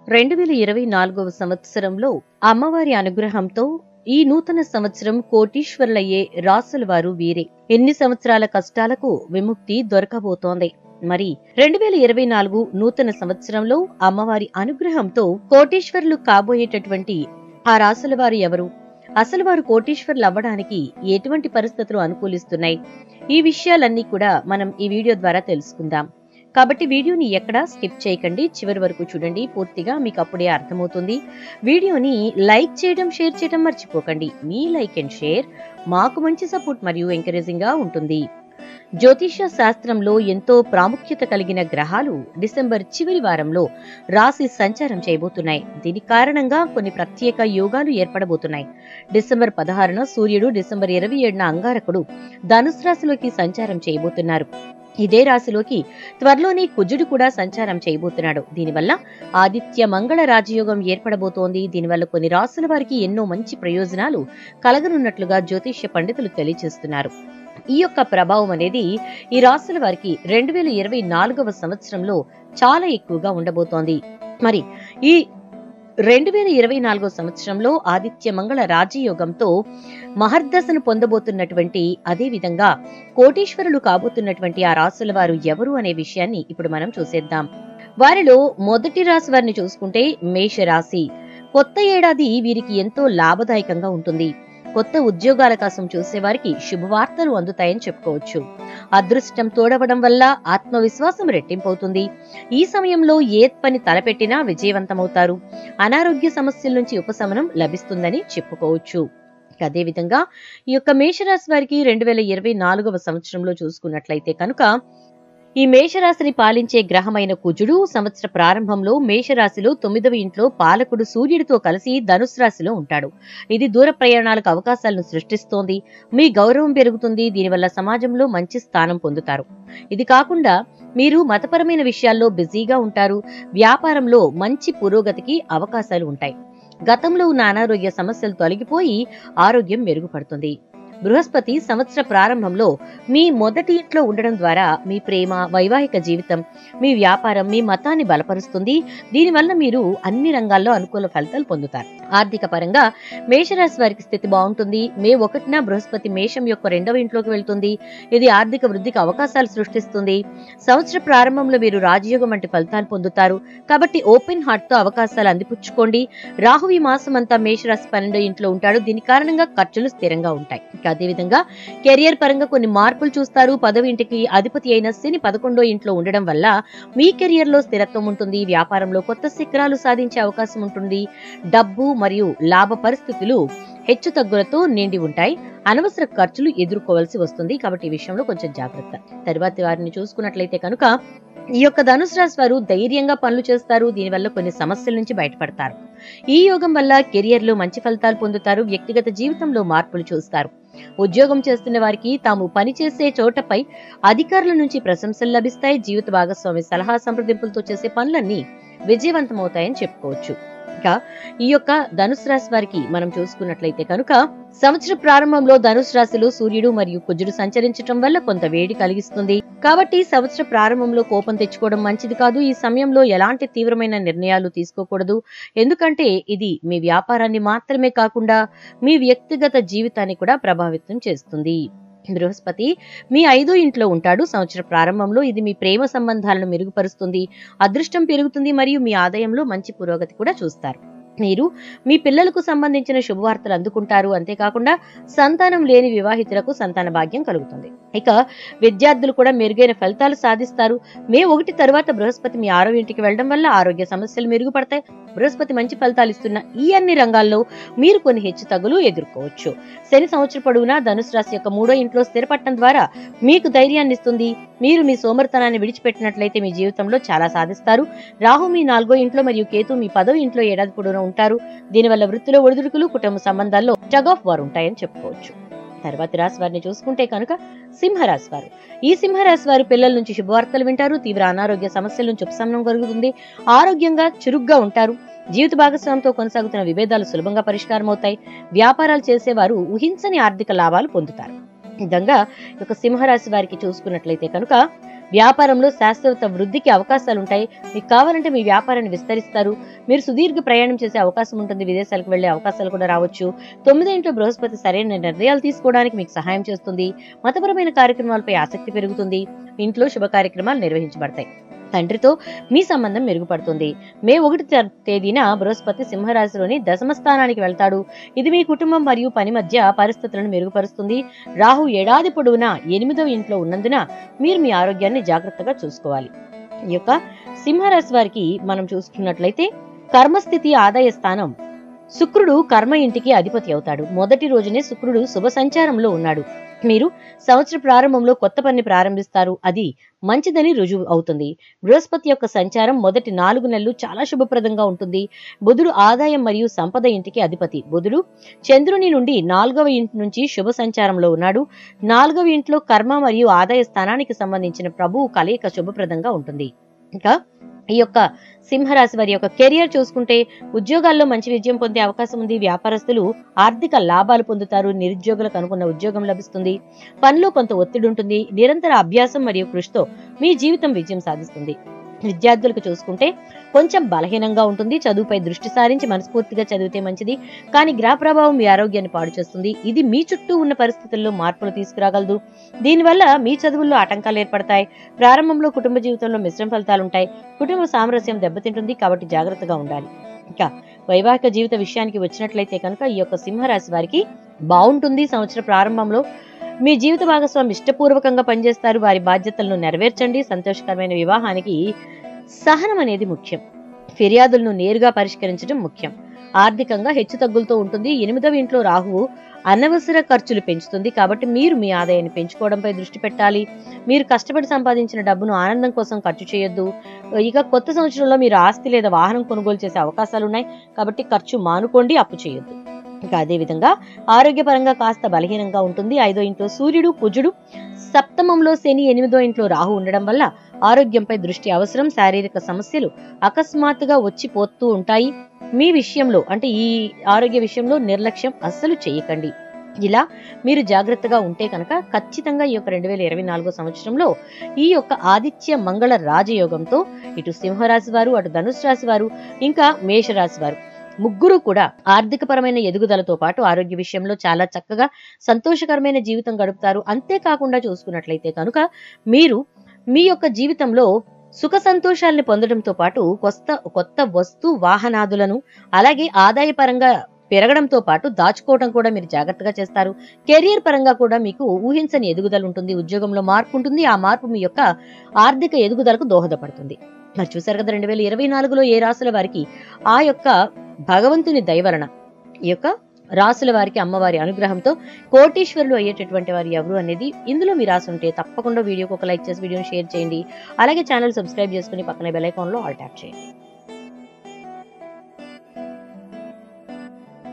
2024వ సంవత్సరంలో అమ్మవారి అనుగ్రహంతో ఈ నూతన సంవత్సరం కోటీశ్వరులయ్యే రాసుల వారు వీరే. ఎన్ని సంవత్సరాల కష్టాలకు విముక్తి దొరకబోతోంది. మరి 2024 నూతన సంవత్సరంలో అమ్మవారి అనుగ్రహంతో కోటీశ్వరులు కాబోయేటటువంటి ఆ రాసుల వారు ఎవరు? అసలు వారు కోటీశ్వరులు అవ్వడానికి ఎటువంటి పరిస్థితులు అనుకూలిస్తున్నాయి? ఈ విషయాలన్నీ కూడా మనం ఈ వీడియో ద్వారా తెలుసుకుందాం. కాబట్టి వీడియోని ఎక్కడా స్కిప్ చేయకండి, చివరి వరకు చూడండి. పూర్తిగా మీకు అప్పుడే అర్థమవుతుంది. వీడియోని లైక్ చేయడం, షేర్ చేయడం మర్చిపోకండి. మీ లైక్ అండ్ షేర్ మాకు మంచి సపోర్ట్ మరియు ఎంకరేజింగ్ గా ఉంటుంది. జ్యోతిష శాస్త్రంలో ఎంతో ప్రాముఖ్యత కలిగిన గ్రహాలు డిసెంబర్ చివరి వారంలో రాశి సంచారం చేయబోతున్నాయి. దీని కారణంగా కొన్ని ప్రత్యేక యోగాలు ఏర్పడబోతున్నాయి. డిసెంబర్ 16న సూర్యుడు, డిసెంబర్ 27న అంగారకుడు ధనుసు రాశిలోకి సంచారం చేయబోతున్నారు. ఇదే రాశిలోకి త్వరలోనే కుజుడు కూడా సంచారం చేయబోతున్నాడు. దీనివల్ల ఆదిత్య మంగళ రాజయోగం ఏర్పడబోతోంది. దీనివల్ల కొన్ని రాశుల వారికి ఎన్నో మంచి ప్రయోజనాలు కలగనున్నట్లుగా జ్యోతిష్య పండితులు తెలియజేస్తున్నారు. ఈ యొక్క ప్రభావం అనేది ఈ రాశుల వారికి 2024వ సంవత్సరంలో చాలా ఎక్కువగా ఉండబోతోంది. మరి ఈ 2024 సంవత్సరంలో ఆదిత్య మంగళ రాజయోగంతో మహర్దశను పొందబోతున్నటువంటి, అదే విధంగా కోటీశ్వరులు కాబోతున్నటువంటి ఆ రాశుల వారు ఎవరు అనే విషయాన్ని ఇప్పుడు మనం చూసేద్దాం. వారిలో మొదటి రాశి వారిని చూసుకుంటే మేషరాశి. కొత్త ఏడాది వీరికి ఎంతో లాభదాయకంగా ఉంటుంది. కొత్త ఉద్యోగాల కోసం చూసేవారికి శుభవార్తలు అందుతాయని చెప్పుకోవచ్చు. అదృష్టం తోడవడం వల్ల ఆత్మవిశ్వాసం రెట్టింపవుతుంది. ఈ సమయంలో ఏ పని తలపెట్టినా విజయవంతమవుతారు. అనారోగ్య సమస్యల నుంచి ఉపశమనం లభిస్తుందని చెప్పుకోవచ్చు. అదేవిధంగా ఈ యొక్క మేషరాశి వారికి 2024వ సంవత్సరంలో చూసుకున్నట్లయితే కనుక ఈ మేషరాశిని పాలించే గ్రహమైన కుజుడు సంవత్సర ప్రారంభంలో మేషరాశిలో 9వ ఇంట్లో పాలకుడు సూర్యుడితో కలిసి ధనుసు రాశిలో ఉంటాడు. ఇది దూర ప్రయాణాలకు అవకాశాలను సృష్టిస్తోంది. మీ గౌరవం పెరుగుతుంది. దీనివల్ల సమాజంలో మంచి స్థానం పొందుతారు. ఇది కాకుండా మీరు మతపరమైన విషయాల్లో బిజీగా ఉంటారు. వ్యాపారంలో మంచి పురోగతికి అవకాశాలు ఉంటాయి. గతంలో ఉన్న అనారోగ్య సమస్యలు తొలగిపోయి ఆరోగ్యం మెరుగుపడుతుంది. బృహస్పతి సంవత్సర ప్రారంభంలో మీ మొదటి ఇంట్లో ఉండడం ద్వారా మీ ప్రేమ, వైవాహిక జీవితం, మీ వ్యాపారం, మీ మతాన్ని బలపరుస్తుంది. దీనివల్ల మీరు అన్ని రంగాల్లో అనుకూల ఫలితాలు పొందుతారు. ఆర్థిక పరంగా మేషరాశి వారికి స్థితి బాగుంటుంది. మే 1న బృహస్పతి మేషం యొక్క 2వ ఇంట్లోకి వెళ్తుంది. ఇది ఆర్థిక వృద్ధికి అవకాశాలు సృష్టిస్తుంది. సంవత్సర ప్రారంభంలో మీరు రాజయోగం వంటి ఫలితాలు పొందుతారు. కాబట్టి ఓపెన్ హార్ట్ తో అవకాశాలు అందిపుచ్చుకోండి. రాహు ఈ మాసం అంతా మేషరాశి 12వ ఇంట్లో ఉంటాడు. దీని కారణంగా ఖర్చులు స్థిరంగా ఉంటాయి. అదేవిధంగా కెరియర్ పరంగా కొన్ని మార్పులు చూస్తారు. 10వ ఇంటికి అధిపతి అయిన శని 11వ ఇంట్లో ఉండడం వల్ల మీ కెరియర్ లో స్థిరత్వం ఉంటుంది. వ్యాపారంలో కొత్త శిఖరాలు సాధించే అవకాశం ఉంటుంది. డబ్బు మరియు లాభ పరిస్థితులు హెచ్చు తగ్గులతో నిండి ఉంటాయి. అనవసర ఖర్చులు ఎదుర్కోవాల్సి వస్తుంది. కాబట్టి ఈ విషయంలో కొంచెం జాగ్రత్త. తరువాతి వారిని చూసుకున్నట్లయితే కనుక ఈ యొక్క ధనుసు రాశి వారు ధైర్యంగా పనులు చేస్తారు. దీనివల్ల కొన్ని సమస్యల నుంచి బయటపడతారు. ఈ యోగం వల్ల కెరియర్ లో మంచి ఫలితాలు పొందుతారు. వ్యక్తిగత జీవితంలో మార్పులు చూస్తారు. ఉద్యోగం చేస్తున్న వారికి తాము పనిచేసే చోటపై అధికారుల నుంచి ప్రశంసలు లభిస్తాయి. జీవిత భాగస్వామి సలహా సంప్రదింపులతో చేసే పనులన్నీ విజయవంతమవుతాయని చెప్పుకోవచ్చు. ఇక ఈ యొక్క ధనుసు రాశి వారికి మనం చూసుకున్నట్లయితే కనుక సంవత్సర ప్రారంభంలో ధనుసు రాశిలో సూర్యుడు మరియు కుజుడు సంచరించడం వల్ల కొంత వేడి కలిగిస్తుంది. కాబట్టి సంవత్సర ప్రారంభంలో కోపం తెచ్చుకోవడం మంచిది కాదు. ఈ సమయంలో ఎలాంటి తీవ్రమైన నిర్ణయాలు తీసుకోకూడదు. ఎందుకంటే ఇది మీ వ్యాపారాన్ని మాత్రమే కాకుండా మీ వ్యక్తిగత జీవితాన్ని కూడా ప్రభావితం చేస్తుంది. బృహస్పతి మీ 5వ ఇంట్లో ఉంటాడు. సంవత్సర ప్రారంభంలో ఇది మీ ప్రేమ సంబంధాలను మెరుగుపరుస్తుంది. అదృష్టం పెరుగుతుంది మరియు మీ ఆదాయంలో మంచి పురోగతి కూడా చూస్తారు. మీరు మీ పిల్లలకు సంబంధించిన శుభవార్తలు అందుకుంటారు. అంతేకాకుండా సంతానం లేని వివాహితులకు సంతాన భాగ్యం కలుగుతుంది. ఇక విద్యార్థులు కూడా మెరుగైన ఫలితాలు సాధిస్తారు. మే 1 తర్వాత బృహస్పతి మీ 6వ ఇంటికి వెళ్లడం వల్ల ఆరోగ్య సమస్యలు మెరుగుపడతాయి. బృహస్పతి మంచి ఫలితాలు ఇస్తున్న ఈ అన్ని రంగాల్లో మీరు కొన్ని హెచ్చు తగ్గులు ఎదుర్కోవచ్చు. శని సంవత్సర పొడవునా ధనుసు రాశి యొక్క 3వ ఇంట్లో స్థిరపడటం ద్వారా మీకు ధైర్యాన్ని ఇస్తుంది. మీరు మీ సోమరితనాన్ని విడిచిపెట్టినట్లయితే మీ జీవితంలో చాలా సాధిస్తారు. రాహు మీ 4వ ఇంట్లో మరియు కేతు మీ 10వ ఇంట్లో ఏడాది పొడవునా ఉంటారు. దీనివల్ల వృత్తిలో ఒడిదుడుకులు, కుటుంబ సంబంధాల్లో టగ్ ఆఫ్ వార్ ఉంటాయని చెప్పుకోవచ్చు. తర్వాతి రాశి వారిని చూసుకుంటే కనుక సింహరాశి వారు. ఈ సింహరాశి వారు పిల్లల నుంచి శుభవార్తలు వింటారు. తీవ్ర అనారోగ్య సమస్యల నుంచి ఉపశమనం కలుగుతుంది. ఆరోగ్యంగా చురుగ్గా ఉంటారు. జీవిత భాగస్వామితో కొనసాగుతున్న విభేదాలు సులభంగా పరిష్కారం అవుతాయి. వ్యాపారాలు చేసేవారు ఊహించని ఆర్థిక లాభాలు పొందుతారు. ఈ విధంగా సింహరాశి వారికి చూసుకున్నట్లయితే కనుక వ్యాపారంలో శాశ్వత వృద్ధికి అవకాశాలుంటాయి. మీకు కావాలంటే మీ వ్యాపారాన్ని విస్తరిస్తారు. మీరు సుదీర్ఘ ప్రయాణం చేసే అవకాశం ఉంటుంది. విదేశాలకు వెళ్లే అవకాశాలు కూడా రావచ్చు. 9వ ఇంట్లో బృహస్పతి సరైన నిర్ణయాలు తీసుకోవడానికి మీకు సహాయం చేస్తుంది. మతపరమైన కార్యక్రమాలపై ఆసక్తి పెరుగుతుంది. ఇంట్లో శుభ కార్యక్రమాలు నిర్వహించబడతాయి. తండ్రితో మీ సంబంధం మెరుగుపడుతుంది. మే 1వ తేదీన బృహస్పతి సింహరాశిలోని దశమ స్థానానికి వెళ్తాడు. ఇది మీ కుటుంబం మరియు పని మధ్య పరిస్థితులను మెరుగుపరుస్తుంది. రాహు ఏడాది పొడవునా 8వ ఇంట్లో ఉన్నందున మీరు మీ ఆరోగ్యాన్ని జాగ్రత్తగా చూసుకోవాలి. ఈ యొక్క సింహరాశి వారికి మనం చూసుకున్నట్లయితే కర్మస్థితి ఆదాయ స్థానం శుక్రుడు కర్మ ఇంటికి అధిపతి అవుతాడు. మొదటి రోజునే శుక్రుడు శుభ సంచారంలో ఉన్నాడు. మీరు సంవత్సర ప్రారంభంలో కొత్త పని ప్రారంభిస్తారు. అది మంచిదని రుజువు అవుతుంది. బృహస్పతి యొక్క సంచారం మొదటి 4 నెలలు చాలా శుభప్రదంగా ఉంటుంది. బుధుడు ఆదాయం మరియు సంపద ఇంటికి అధిపతి. బుధుడు చంద్రుని నుండి 4వ ఇంటి నుంచి శుభ సంచారంలో ఉన్నాడు. 4వ ఇంట్లో కర్మ మరియు ఆదాయ స్థానానికి సంబంధించిన ప్రభువు కలయిక శుభప్రదంగా ఉంటుంది. ఇంకా ఈ యొక్క సింహరాశి వారి యొక్క కెరియర్ చూసుకుంటే ఉద్యోగాల్లో మంచి విజయం పొందే అవకాశం ఉంది. వ్యాపారస్తులు ఆర్థిక లాభాలు పొందుతారు. నిరుద్యోగులకు అనుకున్న ఉద్యోగం లభిస్తుంది. పనిలో కొంత ఒత్తిడి ఉంటుంది. నిరంతర అభ్యాసం మరియు కృషితో మీ జీవితం విజయం సాధిస్తుంది. విద్యార్థులకు చూసుకుంటే కొంచెం బలహీనంగా ఉంటుంది. చదువుపై దృష్టి సారించి మనస్ఫూర్తిగా చదివితే మంచిది. కానీ గ్రహ ప్రభావం మీ ఆరోగ్యాన్ని పాడు చేస్తుంది. ఇది మీ చుట్టూ ఉన్న పరిస్థితుల్లో మార్పులు తీసుకురాగలదు. దీనివల్ల మీ చదువుల్లో ఆటంకాలు ఏర్పడతాయి. ప్రారంభంలో కుటుంబ జీవితంలో మిశ్రమ ఫలితాలుంటాయి. కుటుంబ సామరస్యం దెబ్బతింటుంది. కాబట్టి జాగ్రత్తగా ఉండాలి. ఇంకా వైవాహిక జీవిత విషయానికి వచ్చినట్లయితే కనుక ఈ యొక్క సింహరాశి వారికి బాగుంటుంది. సంవత్సర ప్రారంభంలో మీ జీవిత భాగస్వామి ఇష్టపూర్వకంగా పనిచేస్తారు. వారి బాధ్యతలను నెరవేర్చండి. సంతోషకరమైన వివాహానికి సహనం అనేది ముఖ్యం. ఫిర్యాదులను నేరుగా పరిష్కరించడం ముఖ్యం. ఆర్థికంగా హెచ్చుతగ్గులతో ఉంటుంది. 8వ ఇంట్లో రాహువు అనవసర ఖర్చులు పెంచుతుంది. కాబట్టి మీరు మీ ఆదాయాన్ని పెంచుకోవడంపై దృష్టి పెట్టాలి. మీరు కష్టపడి సంపాదించిన డబ్బును ఆనందం కోసం ఖర్చు చేయొద్దు. ఇక కొత్త సంవత్సరంలో మీరు ఆస్తి లేదా వాహనం కొనుగోలు చేసే అవకాశాలున్నాయి. కాబట్టి ఖర్చు మానుకోండి, అప్పు చేయొద్దు. ఇంకా అదేవిధంగా ఆరోగ్యపరంగా కాస్త బలహీనంగా ఉంటుంది. 5వ ఇంట్లో సూర్యుడు, కుజుడు, సప్తమంలో శని, 8వ ఇంట్లో రాహు ఉండడం వల్ల ఆరోగ్యంపై దృష్టి అవసరం. శారీరక సమస్యలు అకస్మాత్తుగా వచ్చిపోతూ ఉంటాయి. మీ విషయంలో అంటే ఈ ఆరోగ్య విషయంలో నిర్లక్ష్యం అస్సలు చేయకండి. ఇలా మీరు జాగ్రత్తగా ఉంటే కనుక ఖచ్చితంగా ఈ యొక్క 2024 సంవత్సరంలో ఈ యొక్క ఆదిత్య మంగళ రాజయోగంతో ఇటు సింహరాశి వారు, అటు ధనుసు రాశి వారు, ఇంకా మేషరాశి వారు ముగ్గురు కూడా ఆర్థిక పరమైన ఎదుగుదలతో పాటు ఆరోగ్య విషయంలో చాలా చక్కగా సంతోషకరమైన జీవితం గడుపుతారు. అంతేకాకుండా చూసుకున్నట్లయితే కనుక మీరు మీ యొక్క జీవితంలో సుఖ సంతోషాలను పొందడంతో పాటు కొత్త వస్తు వాహనాదులను అలాగే ఆదాయపరంగా పెరగడంతో పాటు దాచుకోవడం కూడా మీరు జాగ్రత్తగా చేస్తారు. కెరియర్ పరంగా కూడా మీకు ఊహించని ఎదుగుదల ఉంటుంది. ఉద్యోగంలో మార్పు ఉంటుంది. ఆ మార్పు మీ యొక్క ఆర్థిక ఎదుగుదలకు దోహదపడుతుంది. మరి చూసారు కదా 2024లో ఏ రాశుల వారికి ఆ యొక్క భగవంతుని దయవలన ఈ యొక్క రాశుల వారికి అమ్మవారి అనుగ్రహంతో కోటీశ్వరులు అయ్యేటటువంటి వారు ఎవరు అనేది ఇందులో మీ రాసి ఉంటే తప్పకుండా వీడియోకి ఒక లైక్ చేసి వీడియోని షేర్ చేయండి. అలాగే ఛానల్ సబ్స్క్రైబ్ చేసుకుని పక్కనే బెల్ ఐకాన్లో ఆల్ ట్యాప్ చేయండి.